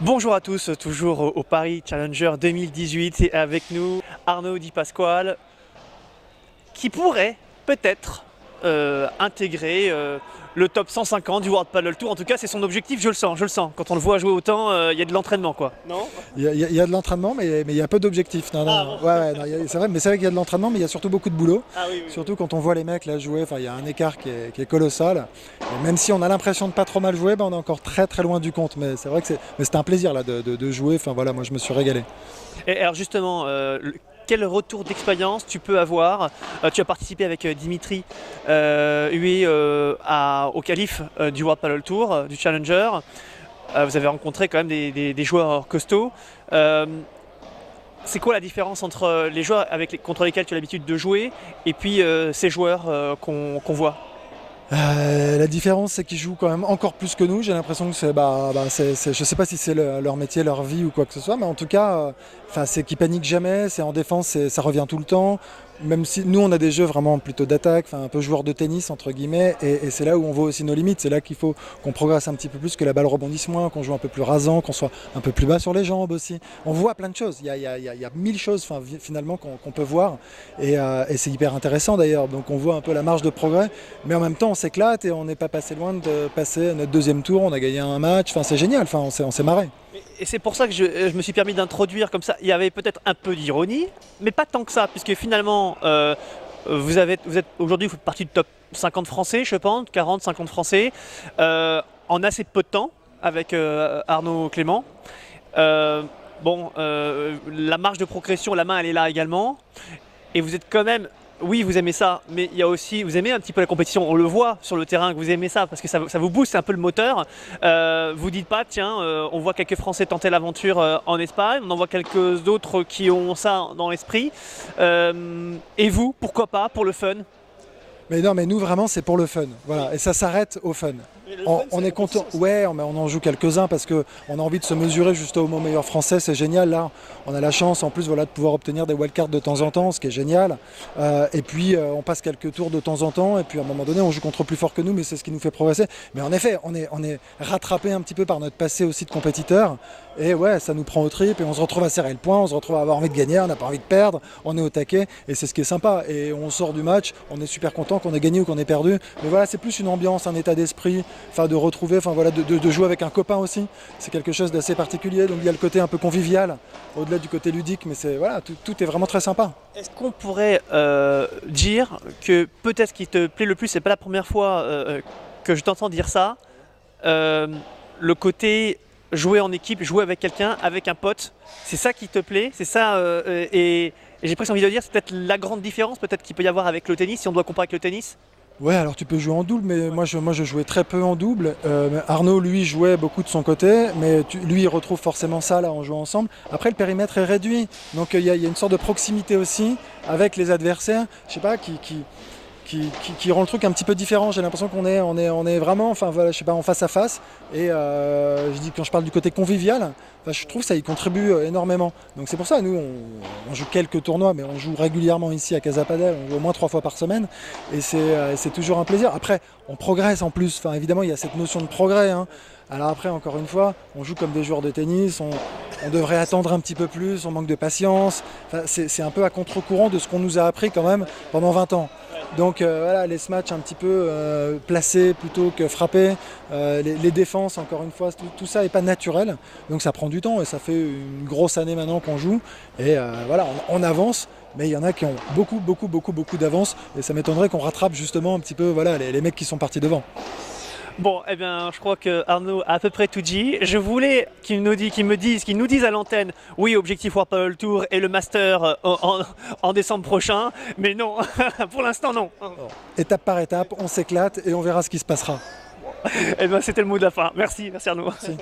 Bonjour à tous, toujours au Paris Challenger 2018 et avec nous Arnaud Di Pasquale qui pourrait peut-être intégrer le top 150 du World Padel Tour. En tout cas, c'est son objectif, je le sens. Quand on le voit jouer autant, il y a de l'entraînement, quoi. Non? Il y a de l'entraînement, mais il y a peu d'objectifs. Non, non. Ah, bon. Ouais, non, c'est vrai, mais c'est vrai qu'il y a de l'entraînement, mais il y a surtout beaucoup de boulot. Ah oui, oui. Surtout quand on voit les mecs là jouer, il y a un écart qui est colossal. Et même si on a l'impression de pas trop mal jouer, on est encore très très loin du compte. Mais c'est vrai que c'était un plaisir là, de jouer. Enfin voilà, moi je me suis régalé. Et alors justement, quel retour d'expérience tu peux avoir? Tu as participé avec Dimitri Huet au qualif du World Padel Tour, du Challenger. Vous avez rencontré quand même des joueurs costauds. C'est quoi la différence entre les joueurs contre lesquels tu as l'habitude de jouer et puis ces joueurs qu'on voit? La différence, c'est qu'ils jouent quand même encore plus que nous. J'ai l'impression que je sais pas si c'est leur métier, leur vie ou quoi que ce soit, mais en tout cas, c'est qu'ils paniquent jamais. C'est en défense, ça revient tout le temps. Même si nous, on a des jeux vraiment plutôt d'attaque, un peu joueur de tennis entre guillemets, et c'est là où on voit aussi nos limites. C'est là qu'il faut qu'on progresse un petit peu plus, que la balle rebondisse moins, qu'on joue un peu plus rasant, qu'on soit un peu plus bas sur les jambes aussi. On voit plein de choses. Il y a mille choses, finalement qu'on peut voir, et c'est hyper intéressant d'ailleurs. Donc on voit un peu la marge de progrès, mais en même temps, on s'éclate et on n'est pas passé loin de passer notre deuxième tour. On a gagné un match. C'est génial. On s'est marré. Et c'est pour ça que je me suis permis d'introduire comme ça. Il y avait peut-être un peu d'ironie, mais pas tant que ça, puisque finalement, vous êtes aujourd'hui, vous faites partie du top 50 français, je pense, 40, 50 français, en assez peu de temps, avec Arnaud Clément. La marge de progression, la main, elle est là également. Et vous êtes quand même, oui, vous aimez ça, mais il y a aussi, vous aimez un petit peu la compétition. On le voit sur le terrain que vous aimez ça parce que ça vous booste un peu le moteur. Vous dites pas, tiens, on voit quelques Français tenter l'aventure en Espagne, on en voit quelques autres qui ont ça dans l'esprit. Et vous, pourquoi pas, pour le fun? Mais non, mais nous vraiment c'est pour le fun, voilà, et ça s'arrête au fun. On est content, ouais, on en joue quelques-uns parce qu'on a envie de se mesurer juste au meilleur français, c'est génial là. On a la chance en plus de pouvoir obtenir des wildcards de temps en temps, ce qui est génial. Et puis on passe quelques tours de temps en temps, et puis à un moment donné on joue contre plus fort que nous, mais c'est ce qui nous fait progresser. Mais en effet, on est rattrapé un petit peu par notre passé aussi de compétiteur. Et ouais, ça nous prend au trip et on se retrouve à serrer le poing, on se retrouve à avoir envie de gagner, on n'a pas envie de perdre, on est au taquet et c'est ce qui est sympa. Et on sort du match, on est super content qu'on ait gagné ou qu'on ait perdu. Mais voilà, c'est plus une ambiance, un état d'esprit, de retrouver, de jouer avec un copain aussi. C'est quelque chose d'assez particulier. Donc il y a le côté un peu convivial, au-delà du côté ludique, mais tout est vraiment très sympa. Est-ce qu'on pourrait dire que peut-être ce qui te plaît le plus, c'est pas la première fois que je t'entends dire ça, le côté jouer en équipe, jouer avec quelqu'un, avec un pote, c'est ça qui te plaît, c'est ça, et j'ai presque envie de dire, c'est peut-être la grande différence peut-être qu'il peut y avoir avec le tennis, si on doit comparer avec le tennis. Ouais, alors tu peux jouer en double, mais moi je jouais très peu en double. Arnaud, lui, jouait beaucoup de son côté, mais lui, il retrouve forcément ça là en jouant ensemble. Après, le périmètre est réduit, donc il y a une sorte de proximité aussi avec les adversaires, je sais pas, qui rend le truc un petit peu différent. J'ai l'impression qu'on est vraiment, je sais pas, en face à face. Et je dis quand je parle du côté convivial, je trouve que ça y contribue énormément. Donc c'est pour ça, nous, on joue quelques tournois, mais on joue régulièrement ici à Casa Padel, on joue au moins 3 fois par semaine, et c'est toujours un plaisir. Après, on progresse en plus. Évidemment, il y a cette notion de progrès, hein. Alors après, encore une fois, on joue comme des joueurs de tennis, on devrait attendre un petit peu plus, on manque de patience. C'est un peu à contre-courant de ce qu'on nous a appris quand même pendant 20 ans. Donc voilà, les matchs un petit peu placés plutôt que frappés, les défenses, encore une fois, tout ça n'est pas naturel. Donc ça prend du temps et ça fait une grosse année maintenant qu'on joue. Et voilà, on avance, mais il y en a qui ont beaucoup d'avance. Et ça m'étonnerait qu'on rattrape justement un petit peu les mecs qui sont partis devant. Bon, eh bien, je crois que Arnaud a à peu près tout dit. Je voulais qu'il nous dise à l'antenne, oui, objectif World Padel Tour et le Master en décembre prochain, mais non, pour l'instant non. Étape par étape, on s'éclate et on verra ce qui se passera. Eh bien, c'était le mot de la fin. Merci Arnaud. Merci.